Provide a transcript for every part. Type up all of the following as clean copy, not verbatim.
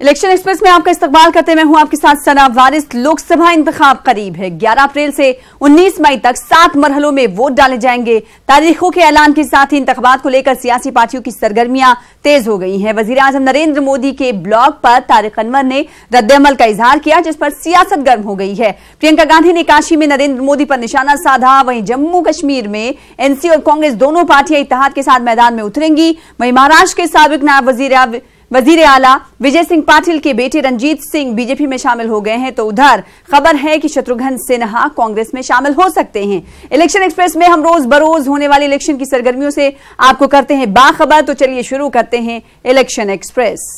Election express में आपका इस्तकबाल करते मैं हूं आपके साथ सना वारिस। लोकसभा इंतखाब करीब है। 11 अप्रैल से 19 मई तक 7 मरहलों में वोट डाले जाएंगे। तारीखों के ऐलान के साथ ही इंतखाबात को लेकर सियासी पार्टियों की सरगर्मियां तेज हो गई हैं। वजीर आजम नरेंद्र मोदी के ब्लॉग पर तारिक अनवर ने रद्द-ए-अमल का इजहार किया, जिस पर सियासत गर्म हो गई है। प्रियंका गांधी ने काशी में नरेंद्र मोदी पर निशाना साधा। वहीं जम्मू कश्मीर में एनसी और कांग्रेस दोनों पार्टियां इत्तेहाद के साथ मैदान में उतरेंगी। वहीं महाराष्ट्र के साबिक नायब वजीर आला विजय सिंह पाटिल के बेटे रंजीत सिंह बीजेपी में शामिल हो गए हैं, तो उधर खबर है कि शत्रुघ्न सिन्हा कांग्रेस में शामिल हो सकते हैं। इलेक्शन एक्सप्रेस में हम रोज बरोज होने वाली इलेक्शन की सरगर्मियों से आपको करते हैं बाखबर। तो चलिए शुरू करते हैं इलेक्शन एक्सप्रेस।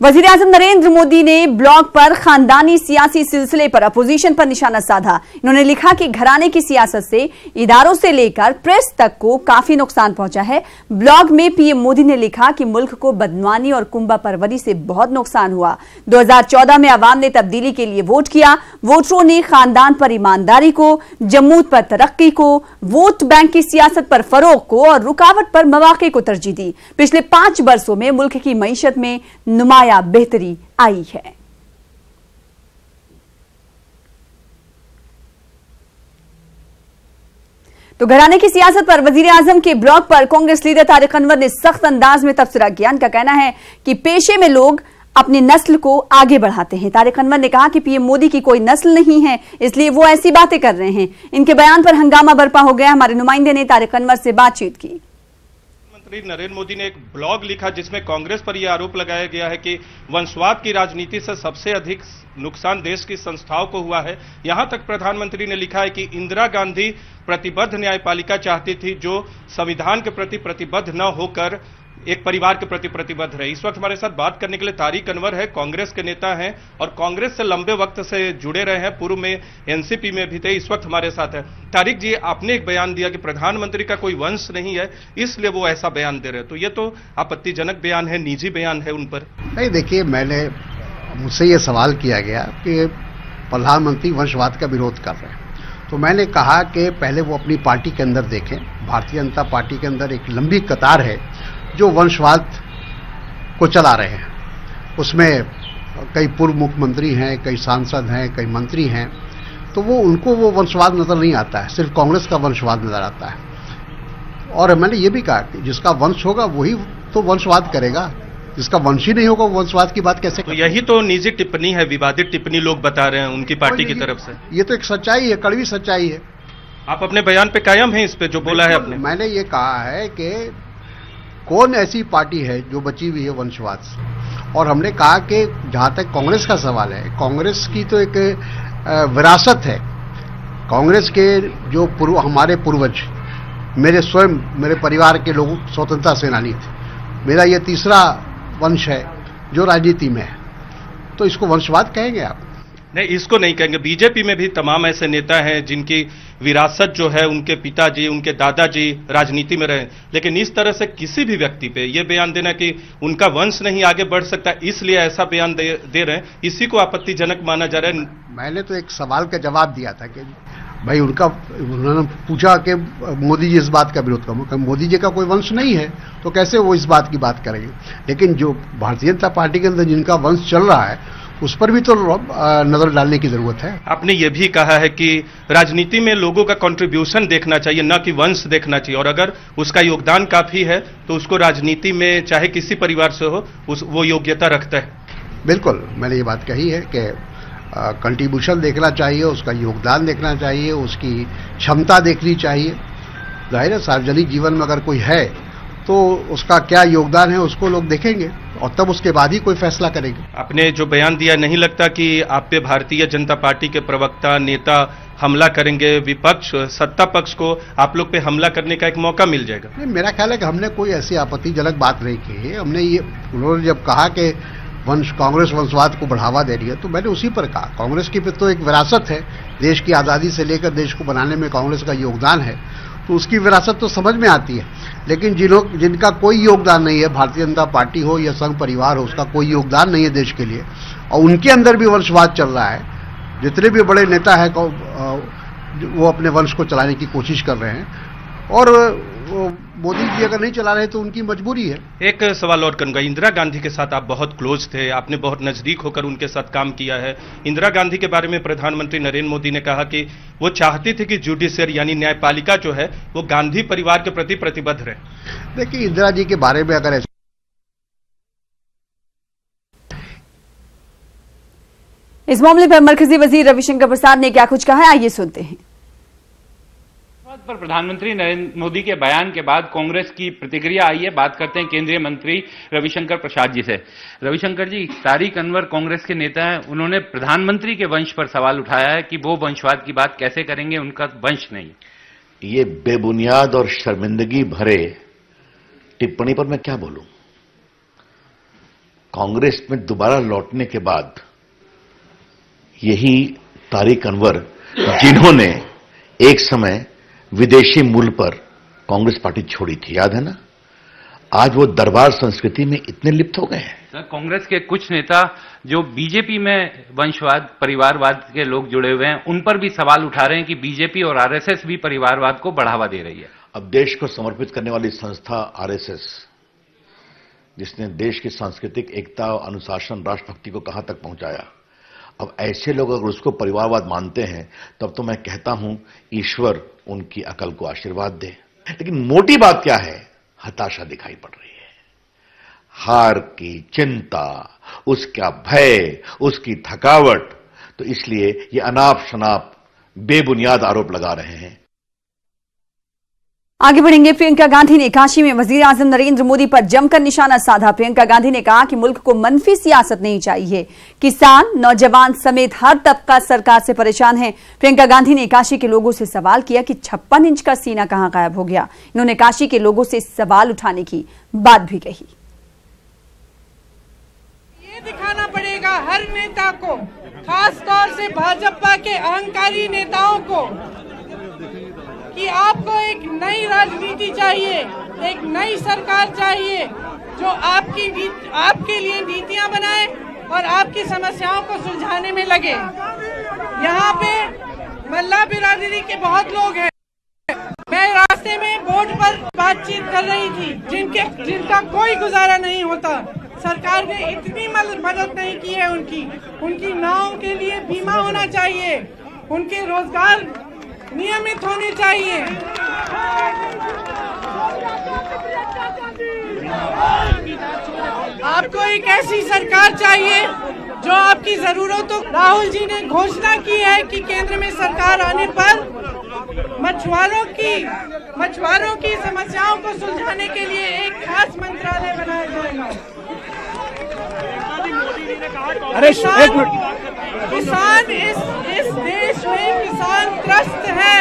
वजीर आजम नरेंद्र मोदी ने ब्लॉग पर खानदानी सियासी सिलसिले पर अपोजिशन पर निशाना साधा। इन्होंने लिखा कि घराने की सियासत से इदारों से लेकर प्रेस तक को काफी नुकसान पहुंचा है। ब्लॉग में पीएम मोदी ने लिखा कि मुल्क को बदनामी और कुंभा परवरी से बहुत नुकसान हुआ। 2014 में अवाम ने तब्दीली के लिए वोट किया। वोटरों ने खानदान पर ईमानदारी को, जमूत पर तरक्की को, वोट बैंक की सियासत पर फरोग को और रुकावट पर मौके को तरजीह दी। पिछले 5 वर्षों में मुल्क की मईशत में नुमाया बेहतरी आई है। तो घराने की सियासत पर वजीर आजम के ब्लॉग पर कांग्रेस लीडर तारिक अनवर ने सख्त अंदाज में तबसरा किया। उनका कहना है कि पेशे में लोग अपनी नस्ल को आगे बढ़ाते हैं। तारिक अनवर ने कहा कि पीएम मोदी की कोई नस्ल नहीं है, इसलिए वो ऐसी बातें कर रहे हैं। इनके बयान पर हंगामा बरपा हो गया। हमारे नुमाइंदे ने तारिक अनवर से बातचीत की। नरेंद्र मोदी ने एक ब्लॉग लिखा जिसमें कांग्रेस पर यह आरोप लगाया गया है कि वंशवाद की राजनीति से सबसे अधिक नुकसान देश की संस्थाओं को हुआ है। यहां तक प्रधानमंत्री ने लिखा है कि इंदिरा गांधी प्रतिबद्ध न्यायपालिका चाहती थी, जो संविधान के प्रति प्रतिबद्ध न होकर एक परिवार के प्रति प्रतिबद्ध रहे। इस वक्त हमारे साथ बात करने के लिए तारिक अनवर है, कांग्रेस के नेता हैं और कांग्रेस से लंबे वक्त से जुड़े रहे हैं। पूर्व में एनसीपी में भी थे, इस वक्त हमारे साथ है। तारिक जी, आपने एक बयान दिया कि प्रधानमंत्री का कोई वंश नहीं है, इसलिए वो ऐसा बयान दे रहे हैं, तो ये तो आपत्तिजनक बयान है, निजी बयान है उन पर। नहीं, देखिए, मुझसे ये सवाल किया गया कि प्रधानमंत्री वंशवाद का विरोध कर रहे हैं, तो मैंने कहा कि पहले वो अपनी पार्टी के अंदर देखें। भारतीय जनता पार्टी के अंदर एक लंबी कतार है जो वंशवाद को चला रहे हैं। उसमें कई पूर्व मुख्यमंत्री हैं, कई सांसद हैं, कई मंत्री हैं, तो उनको वो वंशवाद नजर नहीं आता है, सिर्फ कांग्रेस का वंशवाद नजर आता है। और मैंने ये भी कहा कि जिसका वंश होगा वही तो वंशवाद करेगा, जिसका वंश ही नहीं होगा वो वंशवाद की बात कैसे तो यही तो निजी टिप्पणी है, विवादित टिप्पणी लोग बता रहे हैं उनकी पार्टी की तरफ से। ये तो एक सच्चाई है, कड़वी सच्चाई है। आप अपने बयान पे कायम हैं इस पे जो बोला है आपने? मैंने ये कहा है कि कौन ऐसी पार्टी है जो बची हुई है वंशवाद से, और हमने कहा कि जहां तक कांग्रेस का सवाल है, कांग्रेस की तो एक विरासत है। कांग्रेस के जो हमारे पूर्वज, मेरे परिवार के लोग स्वतंत्रता सेनानी थे। मेरा ये तीसरा वंश है जो राजनीति में है, तो इसको वंशवाद कहेंगे आप? नहीं, इसको नहीं कहेंगे। बीजेपी में भी तमाम ऐसे नेता हैं जिनकी विरासत जो है, उनके पिताजी, उनके दादाजी राजनीति में रहे, लेकिन इस तरह से किसी भी व्यक्ति पे यह बयान देना कि उनका वंश नहीं आगे बढ़ सकता, इसलिए ऐसा बयान दे रहे हैं, इसी को आपत्तिजनक माना जा रहा है। मैंने तो एक सवाल का जवाब दिया था कि भाई उन्होंने पूछा कि मोदी जी इस बात का विरोध करो, मोदी जी का कोई वंश नहीं है तो कैसे वो इस बात की बात करेंगे। लेकिन जो भारतीय जनता पार्टी के अंदर जिनका वंश चल रहा है उस पर भी तो नजर डालने की जरूरत है। आपने ये भी कहा है कि राजनीति में लोगों का कंट्रीब्यूशन देखना चाहिए, न कि वंश देखना चाहिए, और अगर उसका योगदान काफी है तो उसको राजनीति में चाहे किसी परिवार से हो वो योग्यता रखता है। बिल्कुल, मैंने ये बात कही है कि कंट्रीब्यूशन देखना चाहिए, उसका योगदान देखना चाहिए, उसकी क्षमता देखनी चाहिए। जाहिर है, सार्वजनिक जीवन में अगर कोई है तो उसका क्या योगदान है उसको लोग देखेंगे और तब उसके बाद ही कोई फैसला करेंगे। आपने जो बयान दिया, नहीं लगता कि आप पे भारतीय जनता पार्टी के प्रवक्ता, नेता हमला करेंगे? विपक्ष, सत्ता पक्ष को आप लोग पे हमला करने का एक मौका मिल जाएगा? नहीं, मेरा ख्याल है कि हमने कोई ऐसी आपत्तिजनक बात नहीं की है। उन्होंने जब कहा कि कांग्रेस वंशवाद को बढ़ावा दे रही है, तो मैंने उसी पर कहा। कांग्रेस की तो एक विरासत है, देश की आज़ादी से लेकर देश को बनाने में कांग्रेस का योगदान है, तो उसकी विरासत तो समझ में आती है। लेकिन जिनका कोई योगदान नहीं है, भारतीय जनता पार्टी हो या संघ परिवार हो, उसका कोई योगदान नहीं है देश के लिए, और उनके अंदर भी वंशवाद चल रहा है। जितने भी बड़े नेता हैं वो अपने वंश को चलाने की कोशिश कर रहे हैं, और मोदी जी अगर नहीं चला रहे तो उनकी मजबूरी है। एक सवाल और करूंगा, इंदिरा गांधी के साथ आप बहुत क्लोज थे, आपने बहुत नजदीक होकर उनके साथ काम किया है। इंदिरा गांधी के बारे में प्रधानमंत्री नरेंद्र मोदी ने कहा कि वो चाहती थी कि जुडिशियरी यानी न्यायपालिका जो है वो गांधी परिवार के प्रति प्रतिबद्ध रहे। देखिए, इंदिरा जी के बारे में अगर इस मामले पर मरकजी वजीर रविशंकर प्रसाद ने क्या कुछ कहा है, आइए सुनते हैं। पर प्रधानमंत्री नरेंद्र मोदी के बयान के बाद कांग्रेस की प्रतिक्रिया आई है। बात करते हैं केंद्रीय मंत्री रविशंकर प्रसाद जी से। रविशंकर जी, तारिक अनवर कांग्रेस के नेता हैं, उन्होंने प्रधानमंत्री के वंश पर सवाल उठाया है कि वो वंशवाद की बात कैसे करेंगे, उनका वंश नहीं। ये बेबुनियाद और शर्मिंदगी भरे टिप्पणी पर मैं क्या बोलूं। कांग्रेस में दोबारा लौटने के बाद यही तारिक अनवर, जिन्होंने एक समय विदेशी मूल पर कांग्रेस पार्टी छोड़ी थी, याद है ना, आज वो दरबार संस्कृति में इतने लिप्त हो गए हैं। सर, कांग्रेस के कुछ नेता जो बीजेपी में वंशवाद परिवारवाद के लोग जुड़े हुए हैं, उन पर भी सवाल उठा रहे हैं कि बीजेपी और आरएसएस भी परिवारवाद को बढ़ावा दे रही है। अब देश को समर्पित करने वाली संस्था आरएसएस, जिसने देश की सांस्कृतिक एकता, अनुशासन, राष्ट्रभक्ति को कहां तक पहुंचाया, अब ऐसे लोग अगर उसको परिवारवाद मानते हैं तब तो मैं कहता हूं ईश्वर उनकी अकल को आशीर्वाद दे। लेकिन मोटी बात क्या है, हताशा दिखाई पड़ रही है, हार की चिंता, उसका भय, उसकी थकावट। तो इसलिए ये अनाप शनाप बेबुनियाद आरोप लगा रहे हैं। आगे बढ़ेंगे। प्रियंका गांधी ने काशी में वजीर आजम नरेंद्र मोदी पर जमकर निशाना साधा। प्रियंका गांधी ने कहा कि मुल्क को मनफी सियासत नहीं चाहिए। किसान, नौजवान समेत हर तबका सरकार से परेशान है। प्रियंका गांधी ने काशी के लोगों से सवाल किया कि 56 इंच का सीना कहां गायब हो गया। इन्होंने काशी के लोगों से सवाल उठाने की बात भी कही। ये दिखाना पड़ेगा हर नेता को, खास तौर से भाजपा के अहंकारी नेताओं को, कि आपको एक नई राजनीति चाहिए, एक नई सरकार चाहिए जो आपके लिए नीतियां बनाए और आपकी समस्याओं को सुलझाने में लगे। यहाँ पे मल्ला बिरादरी के बहुत लोग हैं। मैं रास्ते में बोर्ड पर बातचीत कर रही थी, जिनका कोई गुजारा नहीं होता। सरकार ने इतनी मदद नहीं की है उनकी नाव के लिए बीमा होना चाहिए, उनके रोजगार नियमित होने चाहिए। आपको एक ऐसी सरकार चाहिए जो आपकी जरूरतों। राहुल जी ने घोषणा की है कि केंद्र में सरकार आने पर मछुआरों की समस्याओं को सुलझाने के लिए एक खास मंत्रालय बनाया जाएगा। किसान इस देश में किसान त्रस्त है।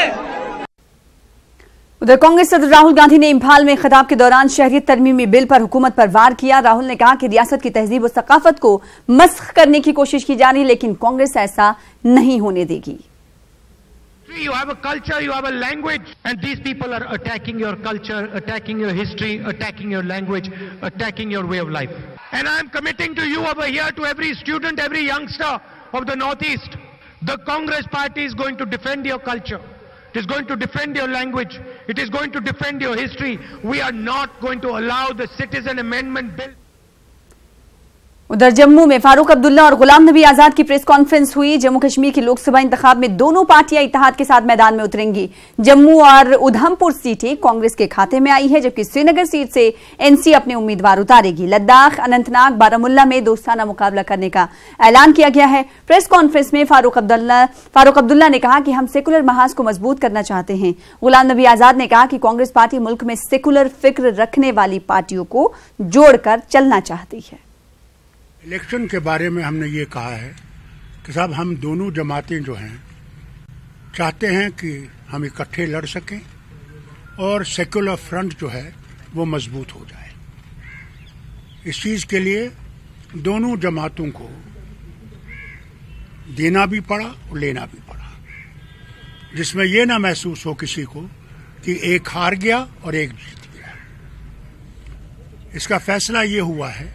उधर कांग्रेस सदर राहुल गांधी ने इंफाल में खिताब के दौरान शहरियत तरमीमी बिल पर हुकूमत पर वार किया। राहुल ने कहा कि रियासत की तहजीब और सकाफत को मस्ख करने की कोशिश की जा रही है, लेकिन कांग्रेस ऐसा नहीं होने देगी। You have a culture, you have a language, and these people are attacking your culture, attacking your history, attacking your language, attacking your way of life. And I am committing to you over here, to every student, every youngster of the Northeast. The Congress party is going to defend your culture. It is going to defend your language. It is going to defend your history. We are not going to allow the Citizen Amendment Bill. उधर जम्मू में फारूक अब्दुल्ला और गुलाम नबी आजाद की press conference हुई। जम्मू कश्मीर के लोकसभा इंतखाब में दोनों पार्टियां इत्तेहाद के साथ मैदान में उतरेंगी। जम्मू और उधमपुर सीटें कांग्रेस के खाते में आई है, जबकि श्रीनगर सीट से एनसी अपने उम्मीदवार उतारेगी। लद्दाख, अनंतनाग, बारामुल्ला में दोस्ताना मुकाबला करने का ऐलान किया गया है। प्रेस कॉन्फ्रेंस में फारूक अब्दुल्ला ने कहा कि हम सेकुलर महाज को मजबूत करना चाहते हैं। गुलाम नबी आजाद ने कहा कि कांग्रेस पार्टी मुल्क में सेकुलर फिक्र रखने वाली पार्टियों को जोड़कर चलना चाहती है। इलेक्शन के बारे में हमने ये कहा है कि साहब हम दोनों जमातें जो हैं चाहते हैं कि हम इकट्ठे लड़ सकें और सेक्युलर फ्रंट जो है वो मजबूत हो जाए। इस चीज के लिए दोनों जमातों को देना भी पड़ा और लेना भी पड़ा, जिसमें ये ना महसूस हो किसी को कि एक हार गया और एक जीत गया। इसका फैसला ये हुआ है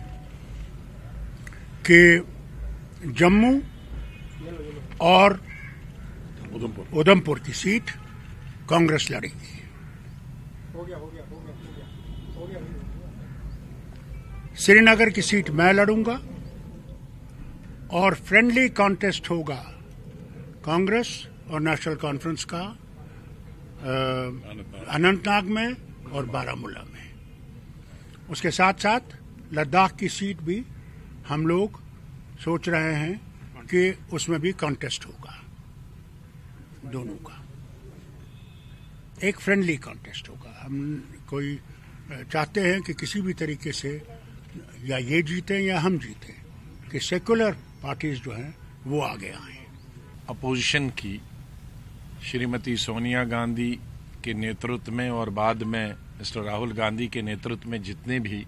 कि जम्मू और उधमपुर की सीट कांग्रेस लड़ेगी श्रीनगर की सीट मैं लड़ूंगा और फ्रेंडली कॉन्टेस्ट होगा कांग्रेस और नेशनल कॉन्फ्रेंस का अनंतनाग में और बारामूला में। उसके साथ साथ लद्दाख की सीट भी हम लोग सोच रहे हैं कि उसमें भी कॉन्टेस्ट होगा, दोनों का एक फ्रेंडली कॉन्टेस्ट होगा। हम कोई चाहते हैं कि किसी भी तरीके से या ये जीतें या हम जीतें, कि सेकुलर पार्टीज जो हैं वो आगे आएं। अपोजिशन की श्रीमती सोनिया गांधी के नेतृत्व में और बाद में मिस्टर राहुल गांधी के नेतृत्व में जितने भी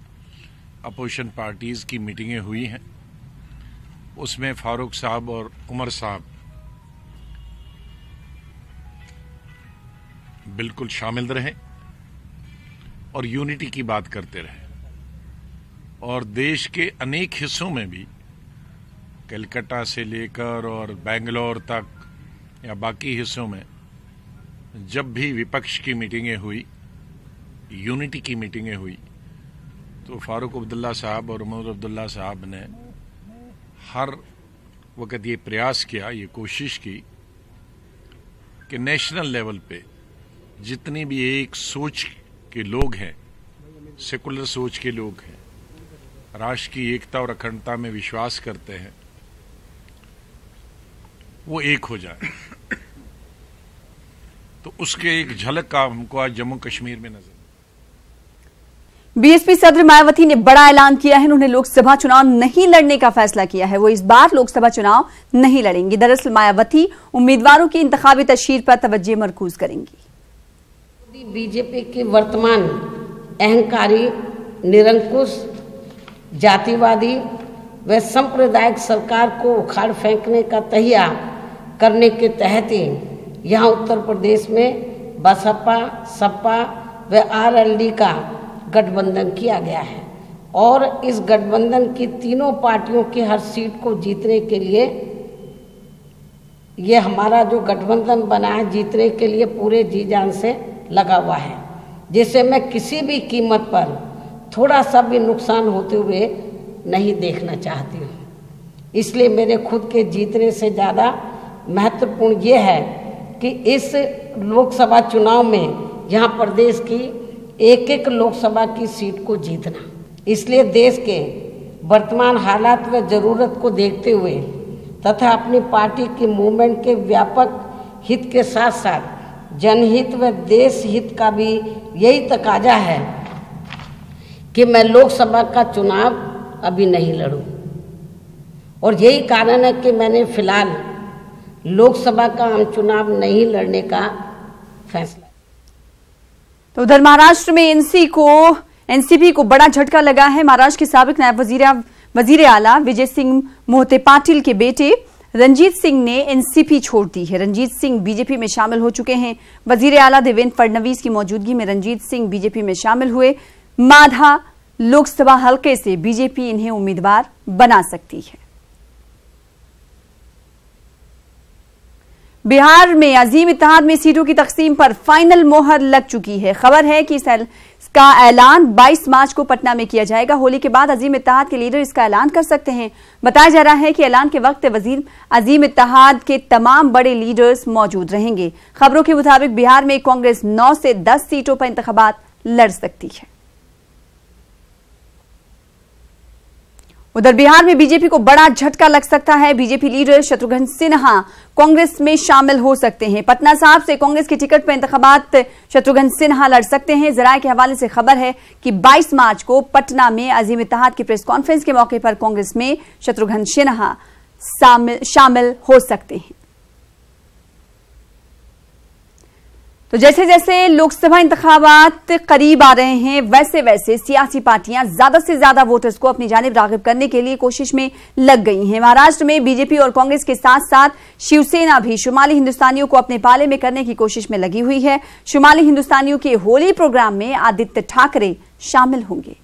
अपोजिशन पार्टीज की मीटिंगें हुई हैं, उसमें फारूक साहब और उमर साहब बिल्कुल शामिल रहे और यूनिटी की बात करते रहे। और देश के अनेक हिस्सों में भी, कलकत्ता से लेकर और बेंगलोर तक या बाकी हिस्सों में, जब भी विपक्ष की मीटिंगें हुई, यूनिटी की मीटिंगें हुई, तो फारूक अब्दुल्ला साहब और उमर अब्दुल्ला साहब ने हर वक्त ये प्रयास किया, ये कोशिश की कि नेशनल लेवल पे जितनी भी एक सोच के लोग हैं, सेकुलर सोच के लोग हैं, राष्ट्र की एकता और अखंडता में विश्वास करते हैं, वो एक हो जाए। तो उसके एक झलक का हमको आज जम्मू कश्मीर में नजर। बीएसपी सदर मायावती ने बड़ा ऐलान किया है। उन्होंने लोकसभा चुनाव नहीं लड़ने का फैसला किया है। वो इस बार लोकसभा चुनाव नहीं लड़ेंगी। दरअसल मायावती उम्मीदवारों की इंतखाबी तशहीर पर तवज्जो मरकूज करेंगी। बीजेपी की वर्तमान अहंकारी, निरंकुश, जातिवादी व सांप्रदायिक सरकार को उखाड़ फेंकने का तहिया करने के तहत ही यहाँ उत्तर प्रदेश में बसपा, सपा व आरएलडी का गठबंधन किया गया है। और इस गठबंधन की तीनों पार्टियों की हर सीट को जीतने के लिए, ये हमारा जो गठबंधन बना है, जीतने के लिए पूरे जी जान से लगा हुआ है, जिसे मैं किसी भी कीमत पर थोड़ा सा भी नुकसान होते हुए नहीं देखना चाहती हूँ। इसलिए मेरे खुद के जीतने से ज़्यादा महत्वपूर्ण ये है कि इस लोकसभा चुनाव में यहाँ प्रदेश की एक एक लोकसभा की सीट को जीतना। इसलिए देश के वर्तमान हालात व ज़रूरत को देखते हुए तथा अपनी पार्टी की मूवमेंट के व्यापक हित के साथ साथ जनहित व देश हित का भी यही तकाजा है कि मैं लोकसभा का चुनाव अभी नहीं लड़ूं। और यही कारण है कि मैंने फिलहाल लोकसभा का आम चुनाव नहीं लड़ने का फैसला। तो उधर महाराष्ट्र में एनसीपी को बड़ा झटका लगा है। महाराष्ट्र के साबिक नायब वजीर आला विजय सिंह मोहिते पाटिल के बेटे रंजीत सिंह ने एनसीपी छोड़ दी है। रंजीत सिंह बीजेपी में शामिल हो चुके हैं। वजीर आला देवेंद्र फडणवीस की मौजूदगी में रंजीत सिंह बीजेपी में शामिल हुए। माधा लोकसभा हलके से बीजेपी इन्हें उम्मीदवार बना सकती है। बिहार में अजीम इत्तेहाद में सीटों की तकसीम पर फाइनल मोहर लग चुकी है। खबर है कि इसका ऐलान 22 मार्च को पटना में किया जाएगा। होली के बाद अजीम इत्तेहाद के लीडर इसका ऐलान कर सकते हैं। बताया जा रहा है कि ऐलान के वक्त वजीर अजीम इत्तेहाद के तमाम बड़े लीडर्स मौजूद रहेंगे। खबरों के मुताबिक बिहार में कांग्रेस 9 से 10 सीटों पर इंतखाबात लड़ सकती है। उधर बिहार में बीजेपी को बड़ा झटका लग सकता है। बीजेपी लीडर शत्रुघ्न सिन्हा कांग्रेस में शामिल हो सकते हैं। पटना साहिब से कांग्रेस के टिकट पर इंतखाबात शत्रुघ्न सिन्हा लड़ सकते हैं। जराये के हवाले से खबर है कि 22 मार्च को पटना में अजीम इत्तेहाद की प्रेस कॉन्फ्रेंस के मौके पर कांग्रेस में शत्रुघ्न सिन्हा शामिल हो सकते हैं। तो जैसे जैसे लोकसभा इंतखाबात करीब आ रहे हैं, वैसे वैसे सियासी पार्टियां ज्यादा से ज्यादा वोटर्स को अपनी जानिब रागिब करने के लिए कोशिश में लग गई हैं। महाराष्ट्र में बीजेपी और कांग्रेस के साथ साथ शिवसेना भी शुमाली हिंदुस्तानियों को अपने पाले में करने की कोशिश में लगी हुई है। शुमाली हिंदुस्तानियों के होली प्रोग्राम में आदित्य ठाकरे शामिल होंगे।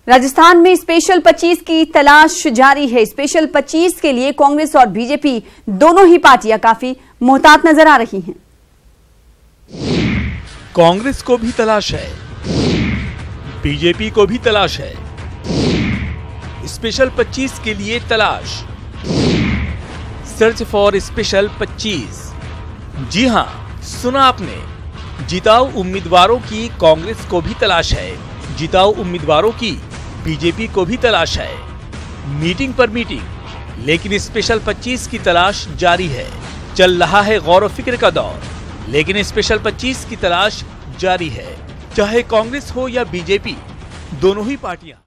राजस्थान में स्पेशल 25 की तलाश जारी है। स्पेशल 25 के लिए कांग्रेस और बीजेपी दोनों ही पार्टियां काफी मुहतात नजर आ रही हैं। कांग्रेस को भी तलाश है, बीजेपी को भी तलाश है। स्पेशल 25 के लिए तलाश, सर्च फॉर स्पेशल 25। जी हां, सुना आपने, जिताऊ उम्मीदवारों की कांग्रेस को भी तलाश है, जिताऊ उम्मीदवारों की बीजेपी को भी तलाश है। मीटिंग पर मीटिंग, लेकिन स्पेशल 25 की तलाश जारी है। चल रहा है गौर व फिक्र का दौर, लेकिन स्पेशल 25 की तलाश जारी है। चाहे कांग्रेस हो या बीजेपी, दोनों ही पार्टियां